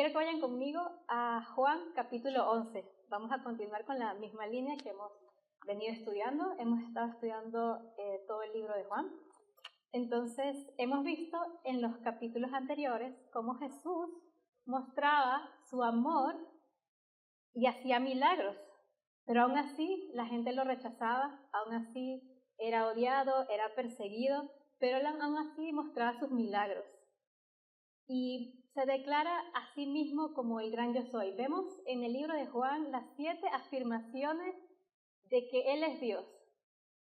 quiero que vayan conmigo a Juan capítulo 11. Vamos a continuar con la misma línea que hemos venido estudiando. Hemos estado estudiando todo el libro de Juan. Entonces, hemos visto en los capítulos anteriores cómo Jesús mostraba su amor y hacía milagros, pero aún así la gente lo rechazaba, aún así era odiado, era perseguido, pero él aún así mostraba sus milagros. Y se declara a sí mismo como el gran yo soy. Vemos en el libro de Juan las 7 afirmaciones de que Él es Dios.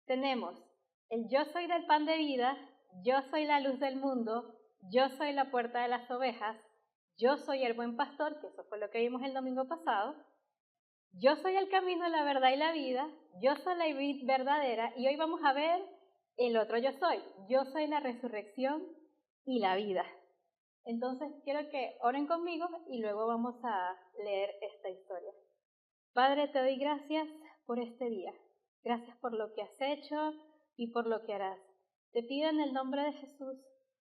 Tenemos el yo soy del pan de vida, yo soy la luz del mundo, yo soy la puerta de las ovejas, yo soy el buen pastor, que eso fue lo que vimos el domingo pasado, yo soy el camino, la verdad y la vida, yo soy la vid verdadera, y hoy vamos a ver el otro yo soy la resurrección y la vida. Entonces quiero que oren conmigo y luego vamos a leer esta historia. Padre, te doy gracias por este día. Gracias por lo que has hecho y por lo que harás. Te pido en el nombre de Jesús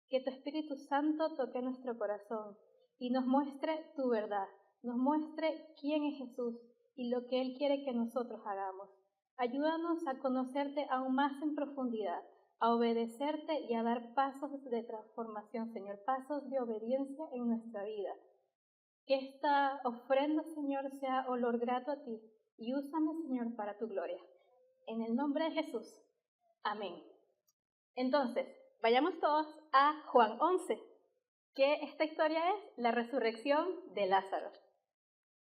que tu Espíritu Santo toque nuestro corazón y nos muestre tu verdad, nos muestre quién es Jesús y lo que Él quiere que nosotros hagamos. Ayúdanos a conocerte aún más en profundidad, a obedecerte y a dar pasos de transformación, Señor, pasos de obediencia en nuestra vida. Que esta ofrenda, Señor, sea olor grato a ti y úsame, Señor, para tu gloria. En el nombre de Jesús. Amén. Entonces, vayamos todos a Juan 11, que esta historia es la resurrección de Lázaro.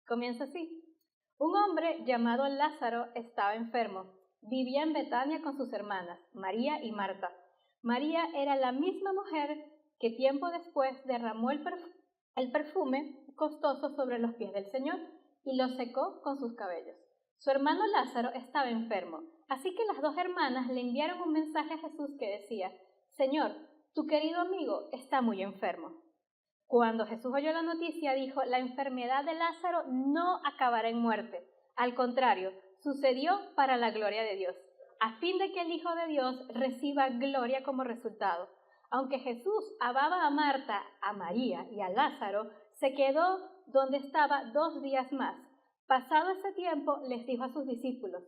Comienza así. Un hombre llamado Lázaro estaba enfermo. Vivía en Betania con sus hermanas, María y Marta. María era la misma mujer que tiempo después derramó el perfume costoso sobre los pies del Señor y lo secó con sus cabellos. Su hermano Lázaro estaba enfermo, así que las dos hermanas le enviaron un mensaje a Jesús que decía: Señor, tu querido amigo está muy enfermo. Cuando Jesús oyó la noticia, dijo: la enfermedad de Lázaro no acabará en muerte. Al contrario, sucedió para la gloria de Dios, a fin de que el Hijo de Dios reciba gloria como resultado. Aunque Jesús amaba a Marta, a María y a Lázaro, se quedó donde estaba 2 días más. Pasado ese tiempo, les dijo a sus discípulos: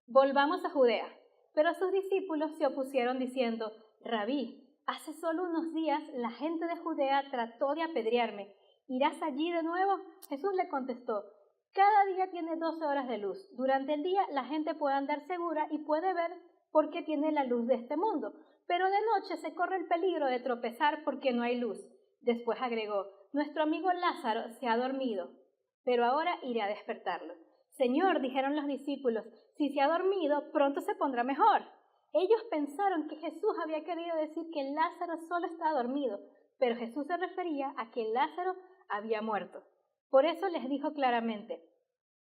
volvamos a Judea. Pero sus discípulos se opusieron diciendo: Rabí, hace solo unos días la gente de Judea trató de apedrearme. ¿Irás allí de nuevo? Jesús le contestó: cada día tiene 12 horas de luz. Durante el día la gente puede andar segura y puede ver porque tiene la luz de este mundo. Pero de noche se corre el peligro de tropezar porque no hay luz. Después agregó: nuestro amigo Lázaro se ha dormido, pero ahora iré a despertarlo. Señor, dijeron los discípulos, si se ha dormido, pronto se pondrá mejor. Ellos pensaron que Jesús había querido decir que Lázaro solo estaba dormido, pero Jesús se refería a que Lázaro había muerto. Por eso les dijo claramente: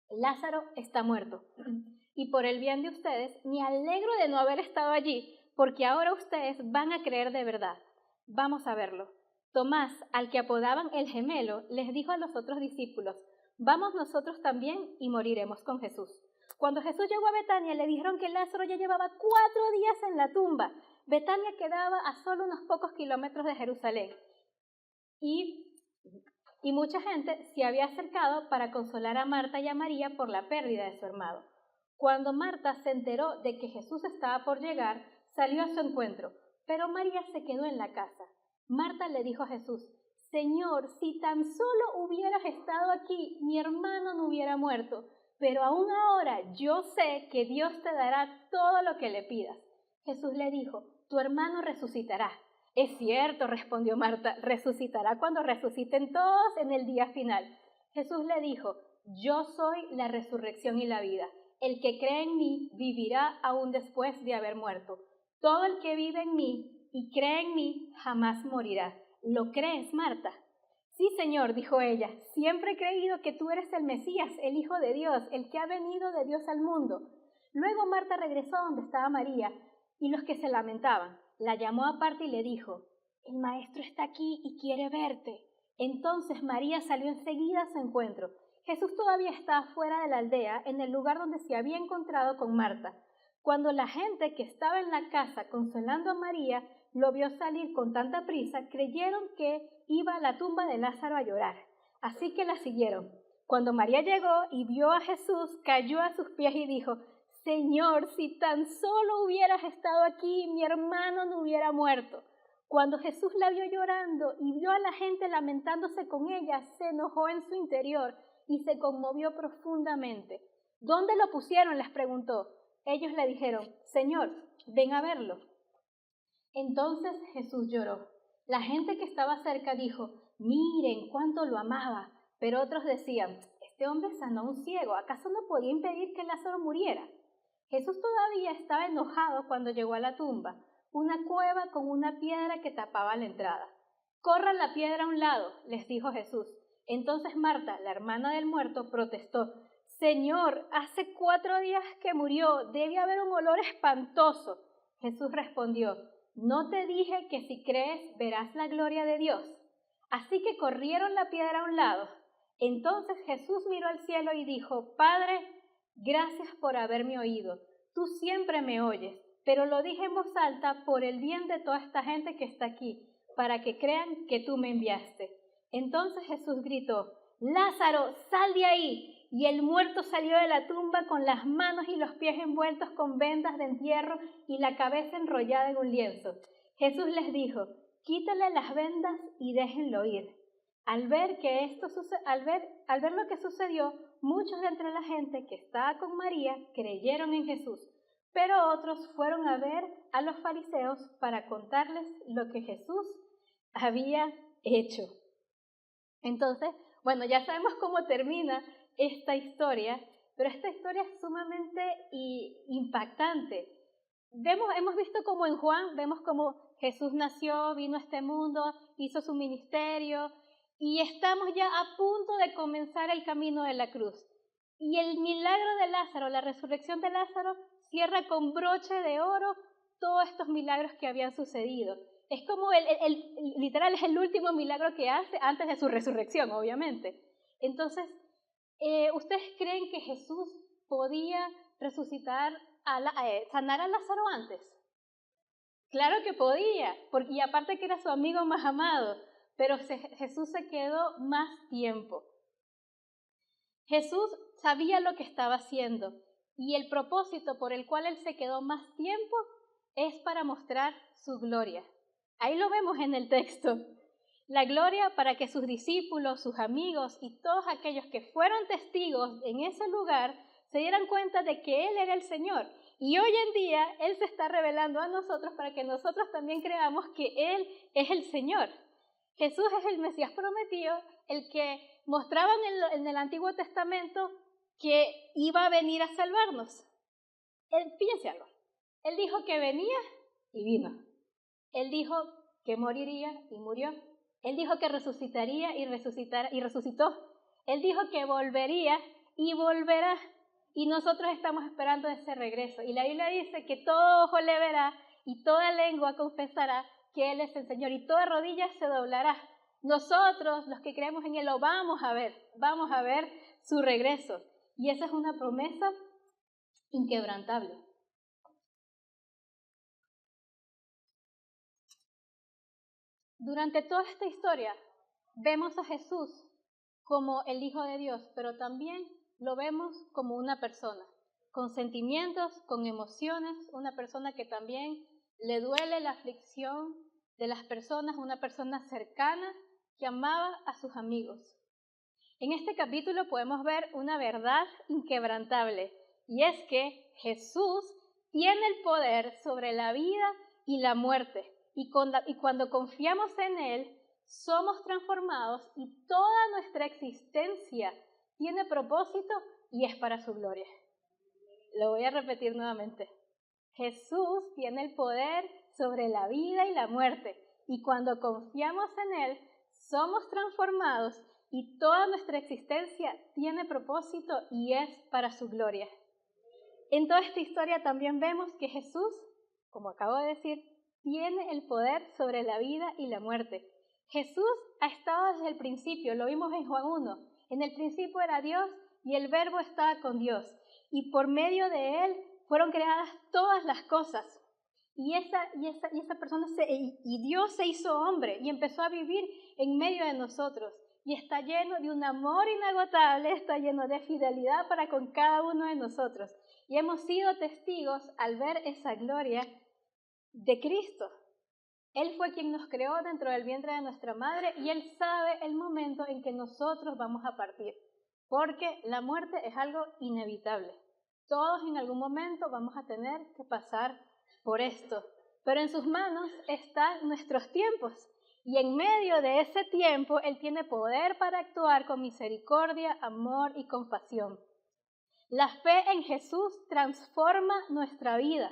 Lázaro está muerto, y por el bien de ustedes me alegro de no haber estado allí, porque ahora ustedes van a creer de verdad. Vamos a verlo. Tomás, al que apodaban el gemelo, les dijo a los otros discípulos: vamos nosotros también y moriremos con Jesús. Cuando Jesús llegó a Betania, le dijeron que Lázaro ya llevaba 4 días en la tumba. Betania quedaba a solo unos pocos kilómetros de Jerusalén. Y mucha gente se había acercado para consolar a Marta y a María por la pérdida de su hermano. Cuando Marta se enteró de que Jesús estaba por llegar, salió a su encuentro, pero María se quedó en la casa. Marta le dijo a Jesús: Señor, si tan solo hubieras estado aquí, mi hermano no hubiera muerto. Pero aún ahora yo sé que Dios te dará todo lo que le pidas. Jesús le dijo: tu hermano resucitará. Es cierto, respondió Marta, resucitará cuando resuciten todos en el día final. Jesús le dijo: yo soy la resurrección y la vida. El que cree en mí vivirá aún después de haber muerto. Todo el que vive en mí y cree en mí jamás morirá. ¿Lo crees, Marta? Sí, Señor, dijo ella, siempre he creído que tú eres el Mesías, el Hijo de Dios, el que ha venido de Dios al mundo. Luego Marta regresó a donde estaba María y los que se lamentaban. La llamó aparte y le dijo: el maestro está aquí y quiere verte. Entonces María salió enseguida a su encuentro. Jesús todavía estaba fuera de la aldea, en el lugar donde se había encontrado con Marta. Cuando la gente que estaba en la casa consolando a María lo vio salir con tanta prisa, creyeron que iba a la tumba de Lázaro a llorar. así que la siguieron. Cuando María llegó y vio a Jesús, cayó a sus pies y dijo: Señor, si tan solo hubieras estado aquí, mi hermano no hubiera muerto. Cuando Jesús la vio llorando y vio a la gente lamentándose con ella, se enojó en su interior y se conmovió profundamente. ¿Dónde lo pusieron?, les preguntó. Ellos le dijeron: Señor, ven a verlo. Entonces Jesús lloró. La gente que estaba cerca dijo: miren cuánto lo amaba. Pero otros decían: este hombre sanó a un ciego, ¿acaso no podía impedir que Lázaro muriera? Jesús todavía estaba enojado cuando llegó a la tumba, una cueva con una piedra que tapaba la entrada. Corran la piedra a un lado, les dijo Jesús. Entonces Marta, la hermana del muerto, protestó: Señor, hace 4 días que murió, debe haber un olor espantoso. Jesús respondió: ¿no te dije que si crees verás la gloria de Dios? Así que corrieron la piedra a un lado. Entonces Jesús miró al cielo y dijo: Padre, gracias por haberme oído. Tú siempre me oyes, pero lo dije en voz alta por el bien de toda esta gente que está aquí, para que crean que tú me enviaste. Entonces Jesús gritó: Lázaro, sal de ahí. Y el muerto salió de la tumba con las manos y los pies envueltos con vendas de entierro y la cabeza enrollada en un lienzo. Jesús les dijo: quítale las vendas y déjenlo ir. Al ver lo que sucedió, muchos de entre la gente que estaba con María creyeron en Jesús, pero otros fueron a ver a los fariseos para contarles lo que Jesús había hecho. Entonces, bueno, ya sabemos cómo termina esta historia, pero esta historia es sumamente impactante. Hemos visto como en Juan, vemos como Jesús nació, vino a este mundo, hizo su ministerio y estamos ya a punto de comenzar el camino de la cruz. Y el milagro de Lázaro, la resurrección de Lázaro, cierra con broche de oro todos estos milagros que habían sucedido. Es como literal, es el último milagro que hace antes de su resurrección, obviamente. Entonces, ¿ustedes creen que Jesús podía resucitar, sanar a Lázaro antes? Claro que podía, y aparte que era su amigo más amado, pero Jesús se quedó más tiempo. Jesús sabía lo que estaba haciendo y el propósito por el cual Él se quedó más tiempo es para mostrar su gloria. Ahí lo vemos en el texto. La gloria para que sus discípulos, sus amigos y todos aquellos que fueron testigos en ese lugar se dieran cuenta de que Él era el Señor. Y hoy en día Él se está revelando a nosotros para que nosotros también creamos que Él es el Señor. Jesús es el Mesías prometido, el que mostraban en el Antiguo Testamento que iba a venir a salvarnos. Fíjense algo. Él dijo que venía y vino. Él dijo que moriría y murió. Él dijo que resucitaría y resucitó. Él dijo que volvería y volverá. Y nosotros estamos esperando ese regreso. Y la Biblia dice que todo ojo le verá y toda lengua confesará que Él es el Señor y toda rodilla se doblará. Nosotros, los que creemos en Él, lo vamos a ver su regreso. Y esa es una promesa inquebrantable. Durante toda esta historia vemos a Jesús como el Hijo de Dios, pero también lo vemos como una persona, con sentimientos, con emociones, una persona que también le duele la aflicción de las personas, una persona cercana que amaba a sus amigos. En este capítulo podemos ver una verdad inquebrantable, y es que Jesús tiene el poder sobre la vida y la muerte. Y cuando confiamos en Él, somos transformados y toda nuestra existencia tiene propósito y es para su gloria. Lo voy a repetir nuevamente. Jesús tiene el poder sobre la vida y la muerte. Y cuando confiamos en Él, somos transformados y toda nuestra existencia tiene propósito y es para su gloria. En toda esta historia también vemos que Jesús, como acabo de decir, tiene el poder sobre la vida y la muerte. Jesús ha estado desde el principio, lo vimos en Juan 1. En el principio era Dios y el Verbo estaba con Dios. Y por medio de Él fueron creadas todas las cosas. Y esa persona, y Dios se hizo hombre y empezó a vivir en medio de nosotros. y está lleno de un amor inagotable, está lleno de fidelidad para con cada uno de nosotros. Y hemos sido testigos al ver esa gloria de Cristo. Él fue quien nos creó dentro del vientre de nuestra madre y Él sabe el momento en que nosotros vamos a partir, porque la muerte es algo inevitable. Todos en algún momento vamos a tener que pasar por esto, pero en sus manos están nuestros tiempos y en medio de ese tiempo Él tiene poder para actuar con misericordia, amor y compasión. La fe en Jesús transforma nuestra vida.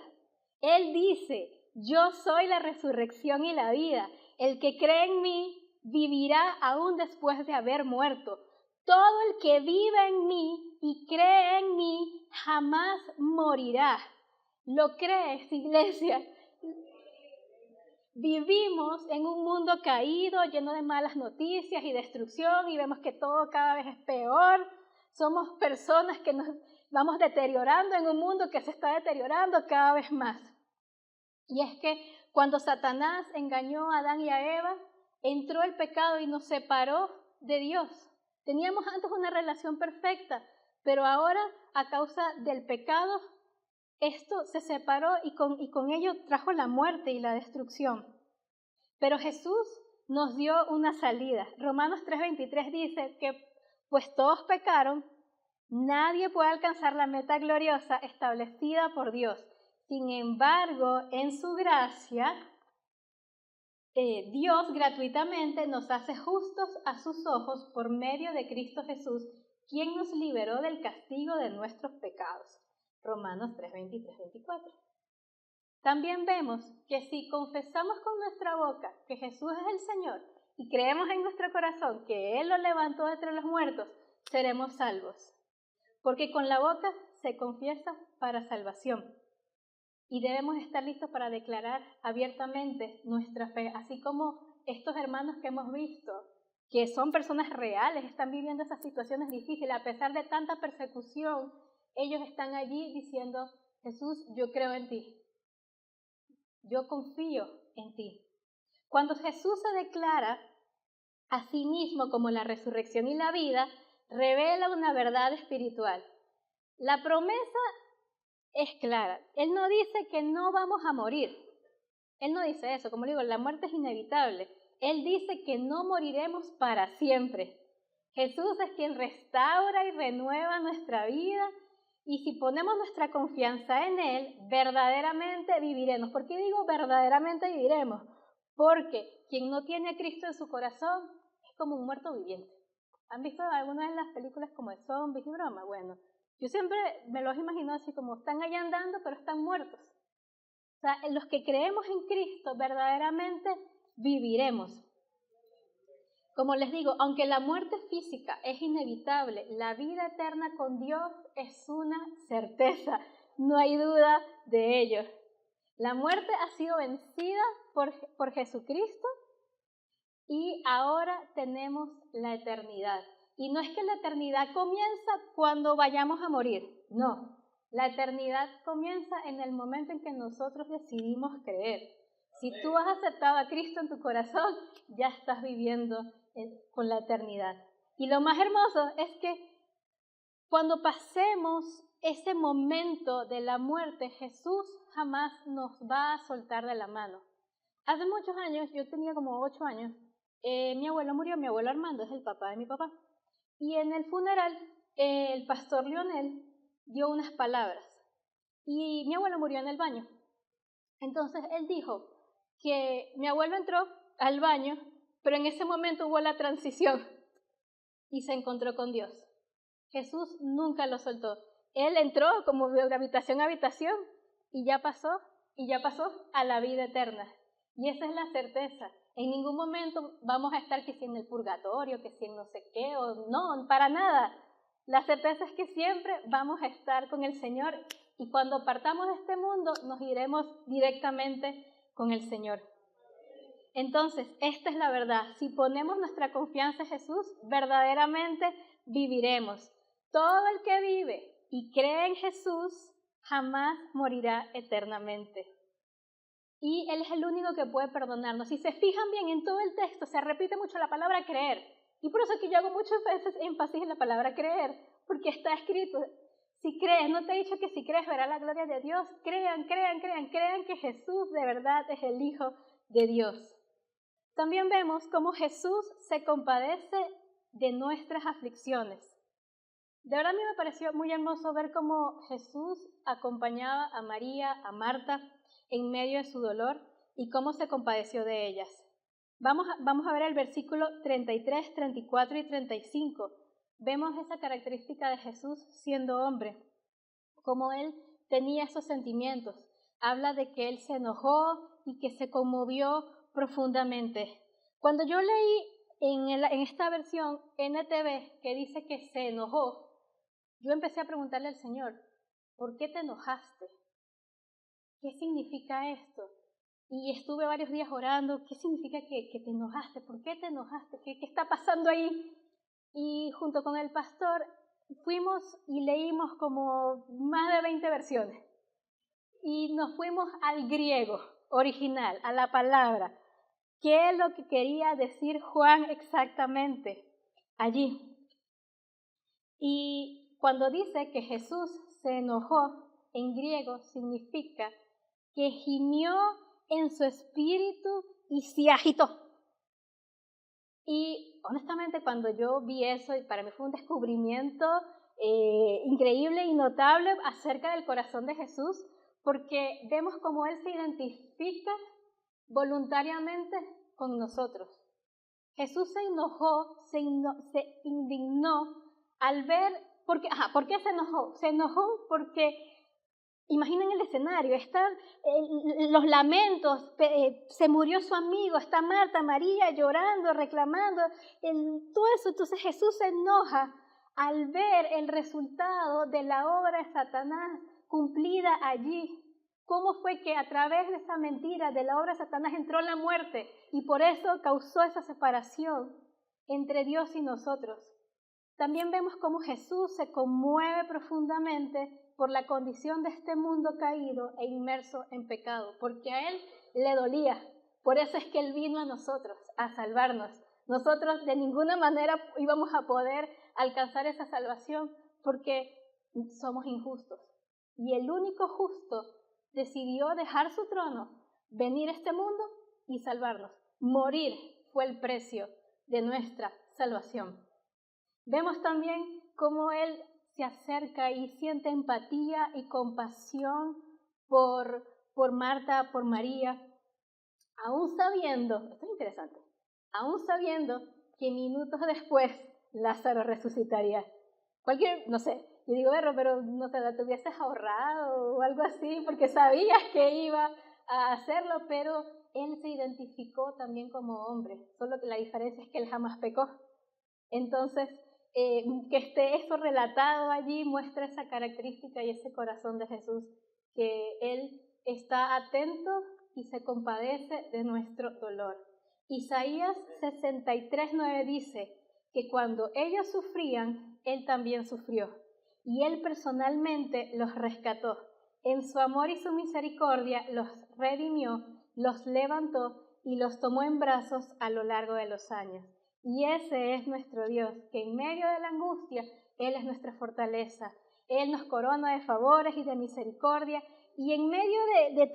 Él dice: yo soy la resurrección y la vida. El que cree en mí vivirá aún después de haber muerto. Todo el que vive en mí y cree en mí jamás morirá. ¿Lo crees, iglesia? Vivimos en un mundo caído, lleno de malas noticias y destrucción, y vemos que todo cada vez es peor. Somos personas que nos vamos deteriorando en un mundo que se está deteriorando cada vez más. Y es que cuando Satanás engañó a Adán y a Eva, entró el pecado y nos separó de Dios. Teníamos antes una relación perfecta, pero ahora a causa del pecado, esto se separó y con ello trajo la muerte y la destrucción. Pero Jesús nos dio una salida. Romanos 3:23 dice que pues todos pecaron, nadie puede alcanzar la meta gloriosa establecida por Dios. Sin embargo, en su gracia, Dios gratuitamente nos hace justos a sus ojos por medio de Cristo Jesús, quien nos liberó del castigo de nuestros pecados. Romanos 3:23-24. También vemos que si confesamos con nuestra boca que Jesús es el Señor y creemos en nuestro corazón que Él lo levantó de entre los muertos, seremos salvos. Porque con la boca se confiesa para salvación. Y debemos estar listos para declarar abiertamente nuestra fe, así como estos hermanos que hemos visto, que son personas reales, están viviendo esas situaciones difíciles, a pesar de tanta persecución, ellos están allí diciendo: Jesús, yo creo en ti, yo confío en ti. Cuando Jesús se declara a sí mismo como la resurrección y la vida, revela una verdad espiritual. La promesa es clara. Él no dice que no vamos a morir. Él no dice eso. Como digo, la muerte es inevitable. Él dice que no moriremos para siempre. Jesús es quien restaura y renueva nuestra vida. Y si ponemos nuestra confianza en Él, verdaderamente viviremos. ¿Por qué digo verdaderamente viviremos? Porque quien no tiene a Cristo en su corazón es como un muerto viviente. ¿Han visto algunas de las películas como de zombies y broma? Bueno, yo siempre me los imagino así como están allá andando, pero están muertos. O sea, los que creemos en Cristo verdaderamente viviremos. Como les digo, aunque la muerte física es inevitable, la vida eterna con Dios es una certeza. No hay duda de ello. La muerte ha sido vencida por Jesucristo y ahora tenemos la eternidad. Y no es que la eternidad comienza cuando vayamos a morir, no. La eternidad comienza en el momento en que nosotros decidimos creer. Si tú has aceptado a Cristo en tu corazón, ya estás viviendo con la eternidad. Y lo más hermoso es que cuando pasemos ese momento de la muerte, Jesús jamás nos va a soltar de la mano. Hace muchos años, yo tenía como 8 años, mi abuelo murió, mi abuelo Armando es el papá de mi papá. Y en el funeral, el pastor Leonel dio unas palabras. Y mi abuelo murió en el baño. Entonces él dijo que mi abuelo entró al baño, pero en ese momento hubo la transición y se encontró con Dios. Jesús nunca lo soltó. Él entró como de habitación a habitación y ya pasó a la vida eterna. Y esa es la certeza. En ningún momento vamos a estar que si en el purgatorio, que si en no sé qué, o no, para nada. La certeza es que siempre vamos a estar con el Señor y cuando partamos de este mundo nos iremos directamente con el Señor. Entonces, esta es la verdad. Si ponemos nuestra confianza en Jesús, verdaderamente viviremos. Todo el que vive y cree en Jesús jamás morirá eternamente. Y Él es el único que puede perdonarnos. Si se fijan bien en todo el texto, se repite mucho la palabra creer. Y por eso es que yo hago muchas veces énfasis en la palabra creer, porque está escrito, si crees, no te he dicho que si crees verás la gloria de Dios, crean que Jesús de verdad es el Hijo de Dios. También vemos cómo Jesús se compadece de nuestras aflicciones. De verdad a mí me pareció muy hermoso ver cómo Jesús acompañaba a María, a Marta, en medio de su dolor y cómo se compadeció de ellas. Vamos a ver el versículo 33, 34 y 35. Vemos esa característica de Jesús siendo hombre, cómo él tenía esos sentimientos. Habla de que él se enojó y que se conmovió profundamente. Cuando yo leí en esta versión NTV que dice que se enojó, yo empecé a preguntarle al Señor, ¿por qué te enojaste? ¿Qué significa esto? Y estuve varios días orando, ¿qué significa que te enojaste? ¿Por qué te enojaste? ¿Qué está pasando ahí? Y junto con el pastor fuimos y leímos como más de 20 versiones. Y nos fuimos al griego original, a la palabra. ¿Qué es lo que quería decir Juan exactamente allí? Y cuando dice que Jesús se enojó, en griego significa que gimió en su espíritu y se agitó. Y honestamente cuando yo vi eso, y para mí fue un descubrimiento increíble y notable acerca del corazón de Jesús, porque vemos cómo Él se identifica voluntariamente con nosotros. Jesús se enojó, se indignó al ver, ¿por qué se enojó? Se enojó porque, imaginen el escenario, están los lamentos, se murió su amigo, está Marta, María llorando, reclamando, todo eso. Entonces Jesús se enoja al ver el resultado de la obra de Satanás cumplida allí. ¿Cómo fue que a través de esa mentira de la obra de Satanás entró la muerte y por eso causó esa separación entre Dios y nosotros? También vemos cómo Jesús se conmueve profundamente por la condición de este mundo caído e inmerso en pecado, porque a Él le dolía. Por eso es que Él vino a nosotros, a salvarnos. Nosotros de ninguna manera íbamos a poder alcanzar esa salvación porque somos injustos. Y el único justo decidió dejar su trono, venir a este mundo y salvarnos. Morir fue el precio de nuestra salvación. Vemos también cómo Él se acerca y siente empatía y compasión por Marta, por María, aún sabiendo, esto es interesante, aún sabiendo que minutos después Lázaro resucitaría. No sé, yo digo, pero no te la hubieses ahorrado o algo así, porque sabías que iba a hacerlo, pero Él se identificó también como hombre, solo que la diferencia es que Él jamás pecó. Entonces, que esté eso relatado allí muestra esa característica y ese corazón de Jesús, que Él está atento y se compadece de nuestro dolor. Isaías 63:9 dice que cuando ellos sufrían, Él también sufrió, y Él personalmente los rescató. En su amor y su misericordia los redimió, los levantó y los tomó en brazos a lo largo de los años. Y ese es nuestro Dios, que en medio de la angustia, Él es nuestra fortaleza. Él nos corona de favores y de misericordia. Y en medio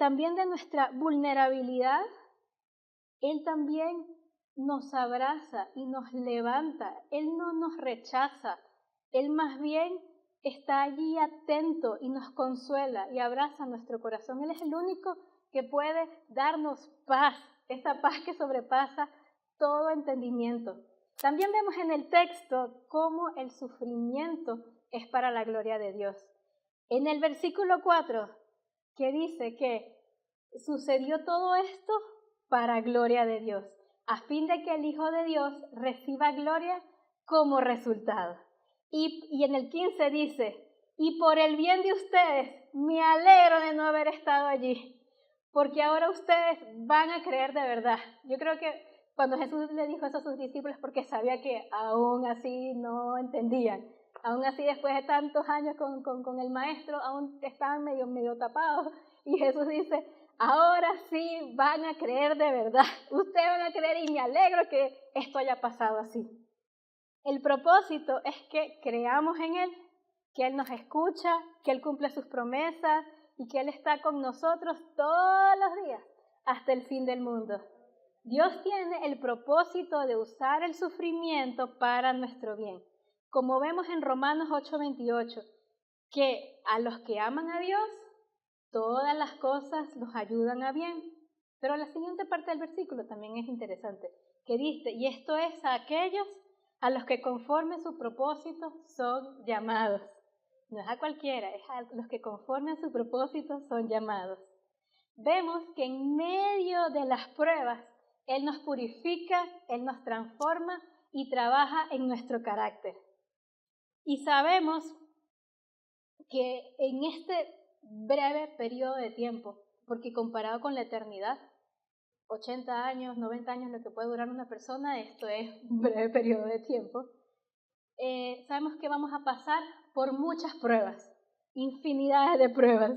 también de nuestra vulnerabilidad, Él también nos abraza y nos levanta. Él no nos rechaza. Él más bien está allí atento y nos consuela y abraza nuestro corazón. Él es el único que puede darnos paz, esa paz que sobrepasa todo entendimiento. También vemos en el texto cómo el sufrimiento es para la gloria de Dios. En el versículo 4, que dice que sucedió todo esto para gloria de Dios, a fin de que el Hijo de Dios reciba gloria como resultado. Y en el 15 dice, y por el bien de ustedes, me alegro de no haber estado allí, porque ahora ustedes van a creer de verdad. Yo creo que cuando Jesús le dijo eso a sus discípulos, porque sabía que aún así no entendían. Aún así, después de tantos años con el maestro, aún estaban medio tapados. Y Jesús dice, ahora sí van a creer de verdad. Ustedes van a creer y me alegro que esto haya pasado así. El propósito es que creamos en Él, que Él nos escucha, que Él cumple sus promesas y que Él está con nosotros todos los días hasta el fin del mundo. Dios tiene el propósito de usar el sufrimiento para nuestro bien. Como vemos en Romanos 8:28, que a los que aman a Dios, todas las cosas los ayudan a bien. Pero la siguiente parte del versículo también es interesante, que dice, y esto es a aquellos a los que conforme su propósito son llamados. No es a cualquiera, es a los que conforme a su propósito son llamados. Vemos que en medio de las pruebas, Él nos purifica, Él nos transforma y trabaja en nuestro carácter. Y sabemos que en este breve periodo de tiempo, porque comparado con la eternidad, 80 años, 90 años, lo que puede durar una persona, esto es un breve periodo de tiempo, sabemos que vamos a pasar por muchas pruebas, infinidades de pruebas,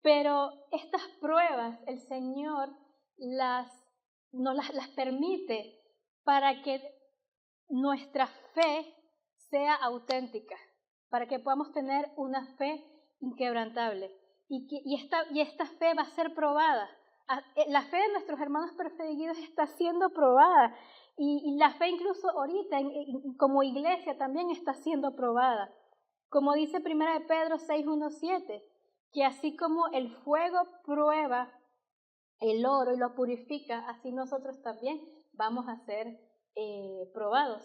pero estas pruebas el Señor nos las permite para que nuestra fe sea auténtica, para que podamos tener una fe inquebrantable y esta fe va a ser probada. La fe de nuestros hermanos perseguidos está siendo probada y la fe incluso ahorita como iglesia también está siendo probada. Como dice 1 Pedro 6:1-7, que así como el fuego prueba el oro y lo purifica, así nosotros también vamos a ser probados.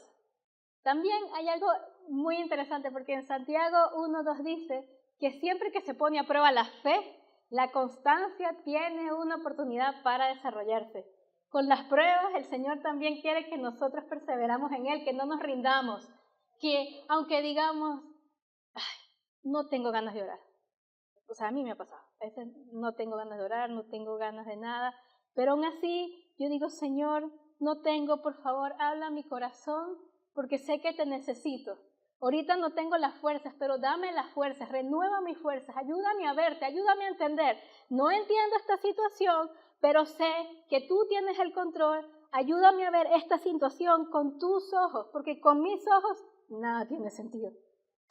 También hay algo muy interesante porque en Santiago 1:2 dice que siempre que se pone a prueba la fe, la constancia tiene una oportunidad para desarrollarse. Con las pruebas el Señor también quiere que nosotros perseveramos en Él, que no nos rindamos, que aunque digamos, no tengo ganas de orar. O sea, a mí me ha pasado. A veces no tengo ganas de orar, no tengo ganas de nada, pero aún así yo digo, Señor, no tengo, por favor, habla a mi corazón porque sé que te necesito. Ahorita no tengo las fuerzas, pero dame las fuerzas, renueva mis fuerzas, ayúdame a verte, ayúdame a entender. No entiendo esta situación, pero sé que tú tienes el control. Ayúdame a ver esta situación con tus ojos, porque con mis ojos nada tiene sentido.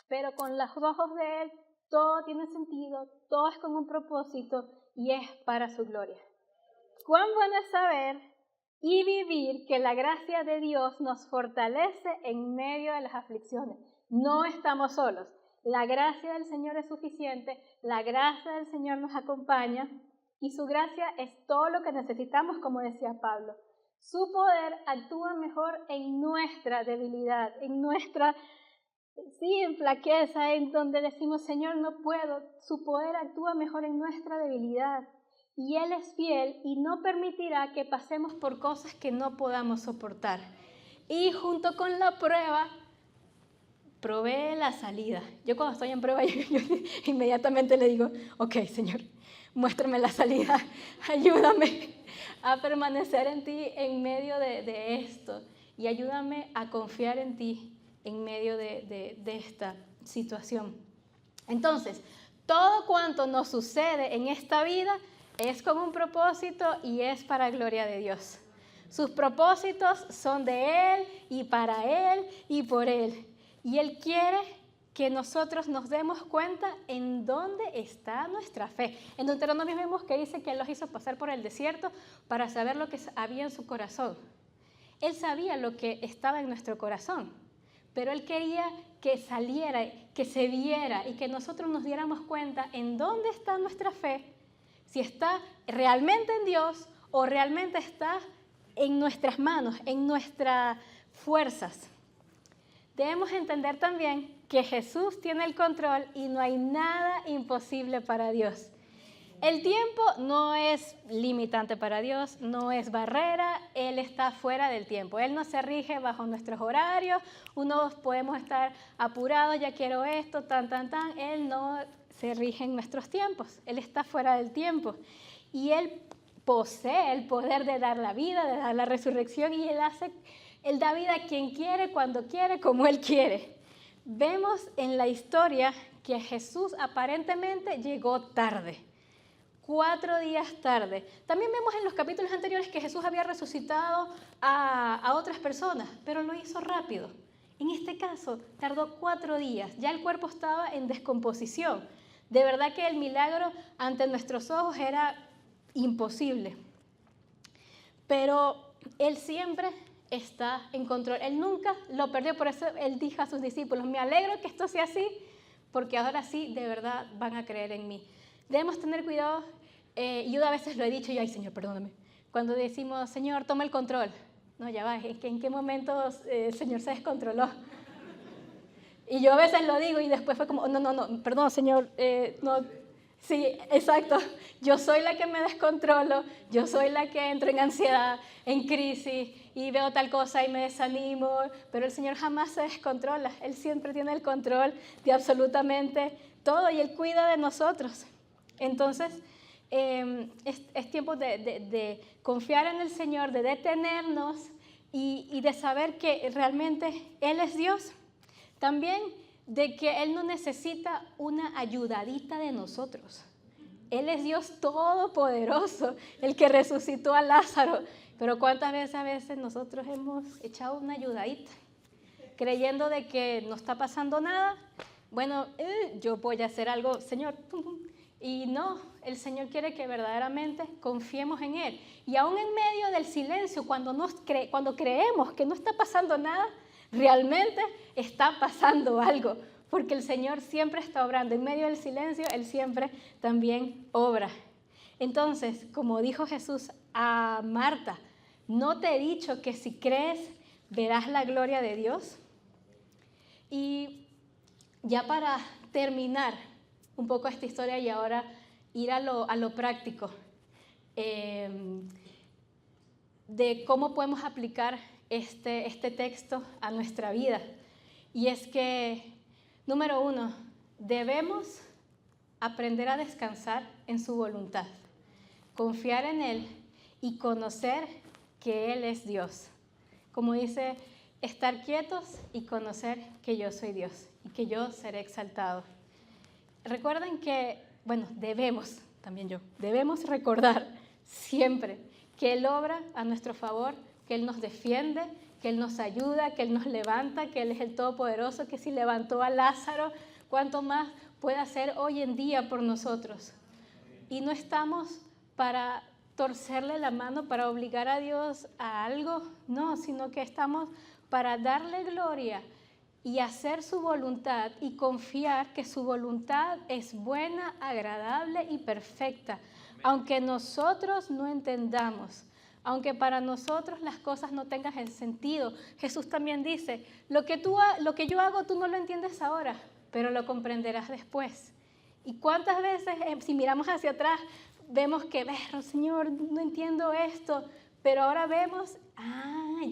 Pero con los ojos de Él todo tiene sentido, todo es con un propósito y es para su gloria. Cuán bueno es saber y vivir que la gracia de Dios nos fortalece en medio de las aflicciones. No estamos solos. La gracia del Señor es suficiente, la gracia del Señor nos acompaña y su gracia es todo lo que necesitamos, como decía Pablo. Su poder actúa mejor en nuestra debilidad, en flaqueza, en donde decimos, Señor, no puedo. Su poder actúa mejor en nuestra debilidad. Y Él es fiel y no permitirá que pasemos por cosas que no podamos soportar. Y junto con la prueba, provee la salida. Yo cuando estoy en prueba, yo inmediatamente le digo, ok, Señor, muéstrame la salida, ayúdame a permanecer en ti en medio de esto y ayúdame a confiar en ti en medio de esta situación. Entonces, todo cuanto nos sucede en esta vida es con un propósito y es para gloria de Dios. Sus propósitos son de Él y para Él y por Él. Y Él quiere que nosotros nos demos cuenta en dónde está nuestra fe. En Deuteronomio vemos que dice que Él los hizo pasar por el desierto para saber lo que había en su corazón. Él sabía lo que estaba en nuestro corazón, pero Él quería que saliera, que se viera y que nosotros nos diéramos cuenta en dónde está nuestra fe, si está realmente en Dios o realmente está en nuestras manos, en nuestras fuerzas. Debemos entender también que Jesús tiene el control y no hay nada imposible para Dios. El tiempo no es limitante para Dios, no es barrera, Él está fuera del tiempo. Él no se rige bajo nuestros horarios, unos podemos estar apurados, ya quiero esto, Él no se rige en nuestros tiempos, Él está fuera del tiempo. Y Él posee el poder de dar la vida, de dar la resurrección y Él da vida a quien quiere, cuando quiere, como Él quiere. Vemos en la historia que Jesús aparentemente llegó tarde. 4 días tarde. También vemos en los capítulos anteriores que Jesús había resucitado a otras personas, pero lo hizo rápido. En este caso, tardó 4 días. Ya el cuerpo estaba en descomposición. De verdad que el milagro ante nuestros ojos era imposible. Pero Él siempre está en control. Él nunca lo perdió. Por eso Él dijo a sus discípulos, me alegro que esto sea así, porque ahora sí, de verdad, van a creer en mí. Debemos tener cuidado. Yo a veces lo he dicho, y ay, Señor, perdóname. Cuando decimos, Señor, toma el control. No, ya va, ¿en qué momento el Señor se descontroló? Y yo a veces lo digo y después fue como, no, perdón, Señor, no. Sí, exacto. Yo soy la que me descontrolo, yo soy la que entro en ansiedad, en crisis y veo tal cosa y me desanimo, pero el Señor jamás se descontrola. Él siempre tiene el control de absolutamente todo y Él cuida de nosotros. Entonces, es tiempo de confiar en el Señor, de detenernos y de saber que realmente Él es Dios. También de que Él no necesita una ayudadita de nosotros. Él es Dios todopoderoso, el que resucitó a Lázaro. Pero ¿cuántas veces a veces nosotros hemos echado una ayudadita? Creyendo de que no está pasando nada. Bueno, yo voy a hacer algo, Señor. Y no, el Señor quiere que verdaderamente confiemos en Él. Y aún en medio del silencio, cuando creemos que no está pasando nada, realmente está pasando algo, porque el Señor siempre está obrando. En medio del silencio, Él siempre también obra. Entonces, como dijo Jesús a Marta, ¿no te he dicho que si crees verás la gloria de Dios? Y ya para terminar un poco esta historia y ahora ir a lo práctico, de cómo podemos aplicar este texto a nuestra vida. Y es que, número 1, debemos aprender a descansar en su voluntad, confiar en Él y conocer que Él es Dios. Como dice, estar quietos y conocer que yo soy Dios y que yo seré exaltado. Recuerden que, debemos recordar siempre que Él obra a nuestro favor, que Él nos defiende, que Él nos ayuda, que Él nos levanta, que Él es el Todopoderoso, que si levantó a Lázaro, ¿cuánto más puede hacer hoy en día por nosotros? Y no estamos para torcerle la mano, para obligar a Dios a algo, no, sino que estamos para darle gloria y hacer su voluntad y confiar que su voluntad es buena, agradable y perfecta, aunque nosotros no entendamos. Aunque para nosotros las cosas no tengan el sentido. Jesús también dice, lo que yo hago tú no lo entiendes ahora, pero lo comprenderás después. ¿Y cuántas veces, si miramos hacia atrás, vemos que, Señor, no entiendo esto, pero ahora vemos,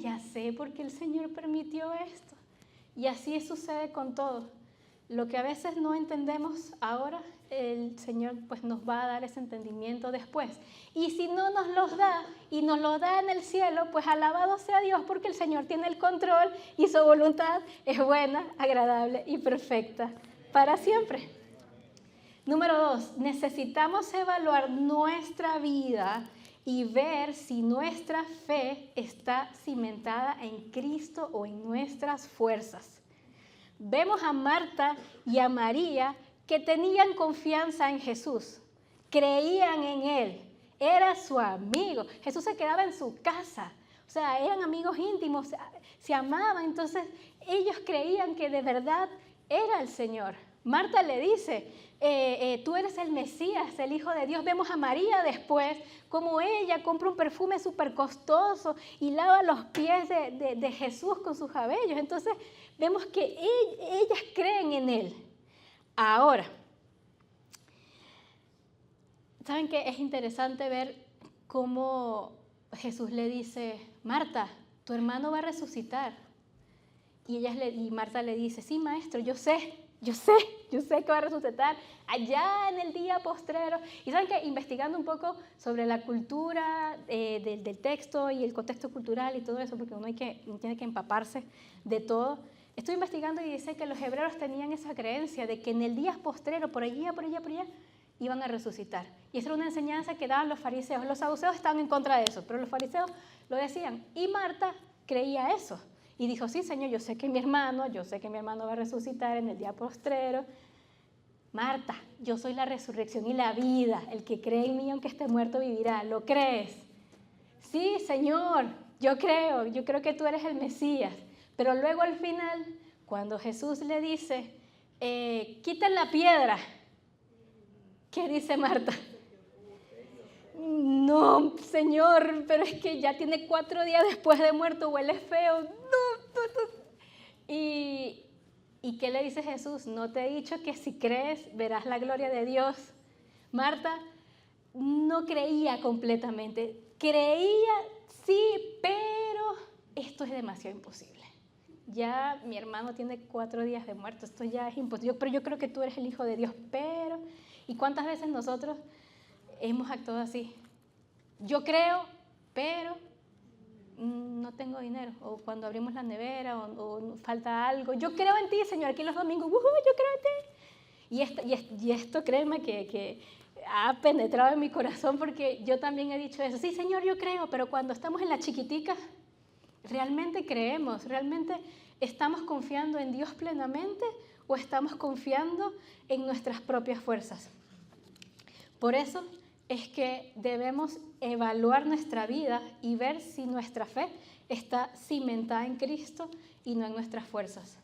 ya sé por qué el Señor permitió esto. Y así sucede con todo. Lo que a veces no entendemos ahora, el Señor pues nos va a dar ese entendimiento después. Y si no nos los da y nos lo da en el cielo, pues alabado sea Dios porque el Señor tiene el control y su voluntad es buena, agradable y perfecta para siempre. Número 2, necesitamos evaluar nuestra vida y ver si nuestra fe está cimentada en Cristo o en nuestras fuerzas. Vemos a Marta y a María que tenían confianza en Jesús, creían en Él, era su amigo. Jesús se quedaba en su casa, o sea, eran amigos íntimos, se amaban, entonces ellos creían que de verdad era el Señor. Marta le dice, tú eres el Mesías, el Hijo de Dios. Vemos a María después, como ella compra un perfume súper costoso y lava los pies de Jesús con sus cabellos. Entonces vemos que ellas creen en Él. Ahora, ¿saben qué? Es interesante ver cómo Jesús le dice, Marta, tu hermano va a resucitar. Y Marta le dice, sí, maestro, yo sé que va a resucitar allá en el día postrero. Y saben que investigando un poco sobre la cultura del texto y el contexto cultural y todo eso, porque uno tiene que empaparse de todo, estoy investigando y dice que los hebreos tenían esa creencia de que en el día postrero, por allá, iban a resucitar. Y esa era una enseñanza que daban los fariseos. Los saduceos estaban en contra de eso, pero los fariseos lo decían. Y Marta creía eso. Y dijo, sí, Señor, yo sé que mi hermano va a resucitar en el día postrero. Marta, yo soy la resurrección y la vida. El que cree en mí, aunque esté muerto, vivirá. ¿Lo crees? Sí, Señor, yo creo que tú eres el Mesías. Pero luego al final, cuando Jesús le dice, quiten la piedra, ¿qué dice Marta? No, Señor, pero es que ya tiene 4 días después de muerto, huele feo. No. ¿Y qué le dice Jesús? ¿No te he dicho que si crees verás la gloria de Dios? Marta no creía completamente. Creía, sí, pero esto es demasiado imposible. Ya mi hermano tiene 4 días de muerto, esto ya es imposible. Pero yo creo que tú eres el Hijo de Dios, pero... ¿Y cuántas veces nosotros hemos actuado así? Yo creo, pero no tengo dinero. O cuando abrimos la nevera o falta algo. Yo creo en ti, Señor, aquí los domingos. Yo creo en ti. Y esto créeme que ha penetrado en mi corazón porque yo también he dicho eso. Sí, Señor, yo creo, pero cuando estamos en la chiquitica, ¿realmente creemos? ¿Realmente estamos confiando en Dios plenamente o estamos confiando en nuestras propias fuerzas? Por eso es que debemos evaluar nuestra vida y ver si nuestra fe está cimentada en Cristo y no en nuestras fuerzas.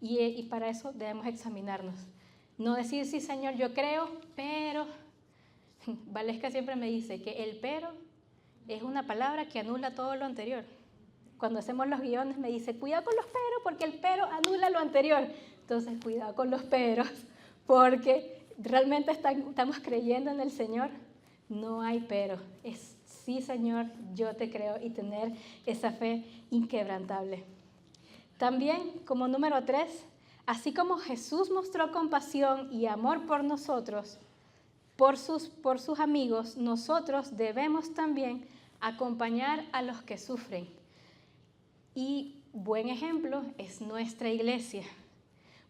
Y para eso debemos examinarnos. No decir, sí, Señor, yo creo, pero... Valesca siempre me dice que el pero es una palabra que anula todo lo anterior. Cuando hacemos los guiones me dice, cuidado con los peros porque el pero anula lo anterior. Entonces, cuidado con los peros porque realmente estamos creyendo en el Señor. No hay pero. Es sí, Señor, yo te creo y tener esa fe inquebrantable. También, como número 3, así como Jesús mostró compasión y amor por nosotros, por sus amigos, nosotros debemos también acompañar a los que sufren. Y buen ejemplo es nuestra iglesia.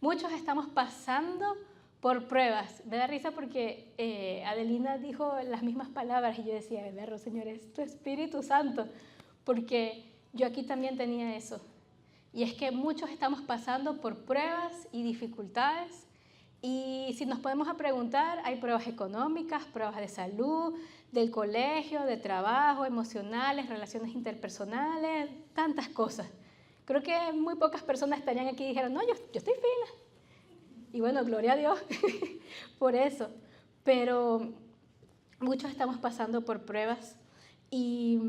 Muchos estamos pasando por pruebas. Me da risa porque Adelina dijo las mismas palabras y yo decía, verlo, Señor, es tu Espíritu Santo, porque yo aquí también tenía eso. Y es que muchos estamos pasando por pruebas y dificultades. Y si nos podemos preguntar, hay pruebas económicas, pruebas de salud, del colegio, de trabajo, emocionales, relaciones interpersonales, tantas cosas. Creo que muy pocas personas estarían aquí y dijeron, no, yo estoy fina. Y bueno, gloria a Dios por eso. Pero muchos estamos pasando por pruebas y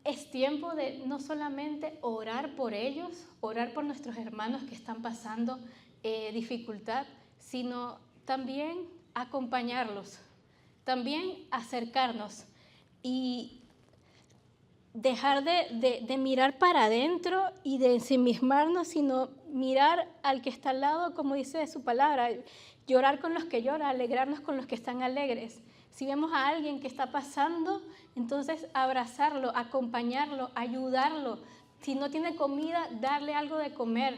es tiempo de no solamente orar por ellos, orar por nuestros hermanos que están pasando dificultad, sino también acompañarlos, también acercarnos y dejar de mirar para adentro y de ensimismarnos, sino mirar al que está al lado, como dice su palabra, llorar con los que lloran, alegrarnos con los que están alegres. Si vemos a alguien que está pasando, entonces abrazarlo, acompañarlo, ayudarlo. Si no tiene comida, darle algo de comer.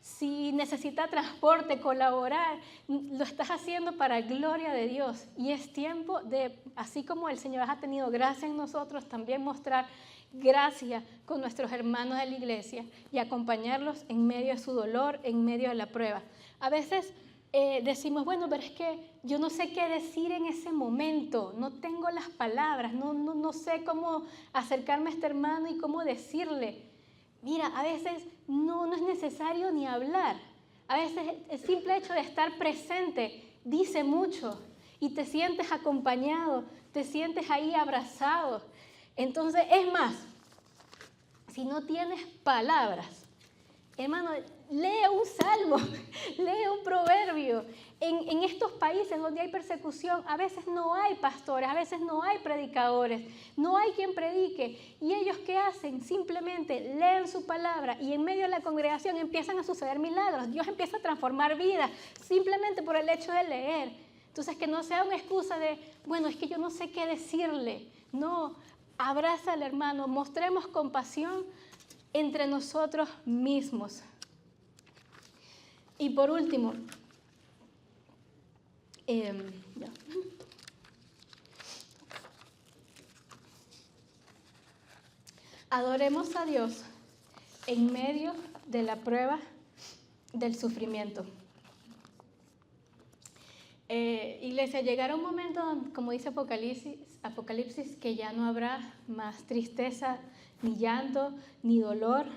Si necesita transporte, colaborar, lo estás haciendo para gloria de Dios. Y es tiempo de, así como el Señor ha tenido gracia en nosotros, también mostrar gracia con nuestros hermanos de la iglesia y acompañarlos en medio de su dolor, en medio de la prueba. A veces decimos, bueno, pero es que yo no sé qué decir en ese momento, no tengo las palabras, no sé cómo acercarme a este hermano y cómo decirle. Mira, a veces no es necesario ni hablar. A veces el simple hecho de estar presente dice mucho y te sientes acompañado, te sientes ahí abrazado. Entonces, es más, si no tienes palabras, hermano, lee un salmo, lee un proverbio. En estos países donde hay persecución, a veces no hay pastores, a veces no hay predicadores, no hay quien predique. ¿Y ellos qué hacen? Simplemente leen su palabra y en medio de la congregación empiezan a suceder milagros. Dios empieza a transformar vidas simplemente por el hecho de leer. Entonces, que no sea una excusa de, bueno, es que yo no sé qué decirle. No, abraza al hermano, mostremos compasión entre nosotros mismos. Y por último, Adoremos a Dios en medio de la prueba del sufrimiento. Iglesia, llegará un momento, como dice Apocalipsis, que ya no habrá más tristeza, ni llanto, ni dolor.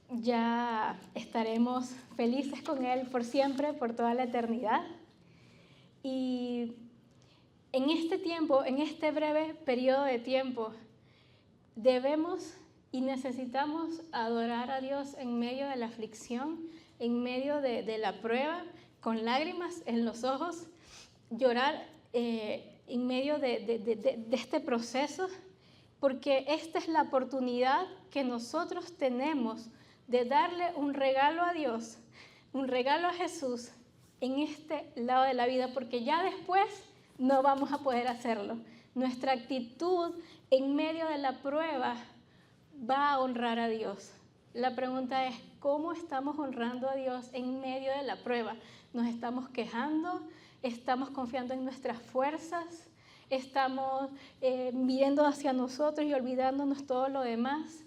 Ya estaremos felices con Él por siempre, por toda la eternidad. Y en este tiempo, en este breve periodo de tiempo, debemos y necesitamos adorar a Dios en medio de la aflicción, en medio de la prueba, con lágrimas en los ojos, llorar en medio de este proceso, porque esta es la oportunidad que nosotros tenemos de darle un regalo a Dios, un regalo a Jesús en este lado de la vida, porque ya después no vamos a poder hacerlo. Nuestra actitud en medio de la prueba va a honrar a Dios. La pregunta es, ¿cómo estamos honrando a Dios en medio de la prueba? ¿Nos estamos quejando? ¿Estamos confiando en nuestras fuerzas? ¿Estamos viendo hacia nosotros y olvidándonos todo lo demás?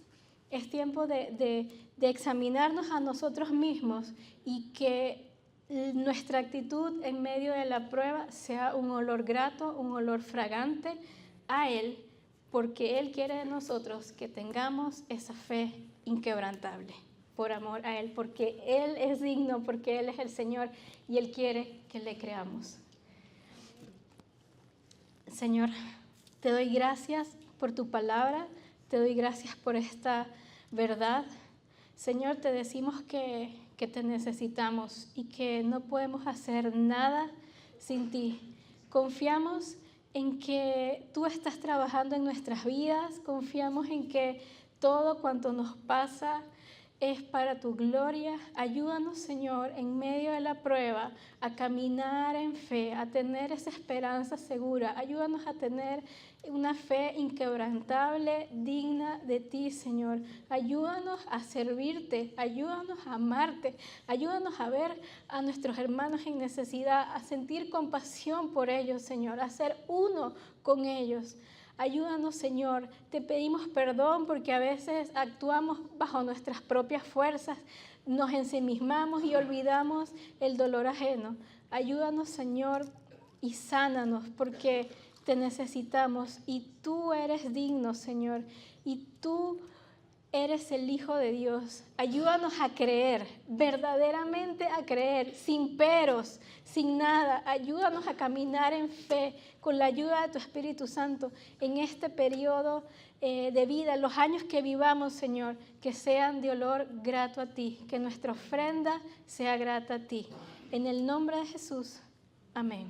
Es tiempo de examinarnos a nosotros mismos y que nuestra actitud en medio de la prueba sea un olor grato, un olor fragante a Él, porque Él quiere de nosotros que tengamos esa fe inquebrantable por amor a Él, porque Él es digno, porque Él es el Señor y Él quiere que le creamos. Señor, te doy gracias por tu palabra, te doy gracias por esta verdad. Señor, te decimos que te necesitamos y que no podemos hacer nada sin ti. Confiamos en que tú estás trabajando en nuestras vidas, confiamos en que todo cuanto nos pasa es para tu gloria. Ayúdanos, Señor, en medio de la prueba, a caminar en fe, a tener esa esperanza segura. Ayúdanos a tener una fe inquebrantable, digna de ti, Señor. Ayúdanos a servirte, ayúdanos a amarte, ayúdanos a ver a nuestros hermanos en necesidad, a sentir compasión por ellos, Señor, a ser uno con ellos. Ayúdanos, Señor, te pedimos perdón porque a veces actuamos bajo nuestras propias fuerzas, nos ensimismamos y olvidamos el dolor ajeno. Ayúdanos, Señor, y sánanos porque te necesitamos y tú eres digno, Señor, y tú eres el Hijo de Dios. Ayúdanos a creer, verdaderamente a creer, sin peros, sin nada. Ayúdanos a caminar en fe con la ayuda de tu Espíritu Santo en este periodo de vida, los años que vivamos, Señor, que sean de olor grato a ti, que nuestra ofrenda sea grata a ti. En el nombre de Jesús, amén.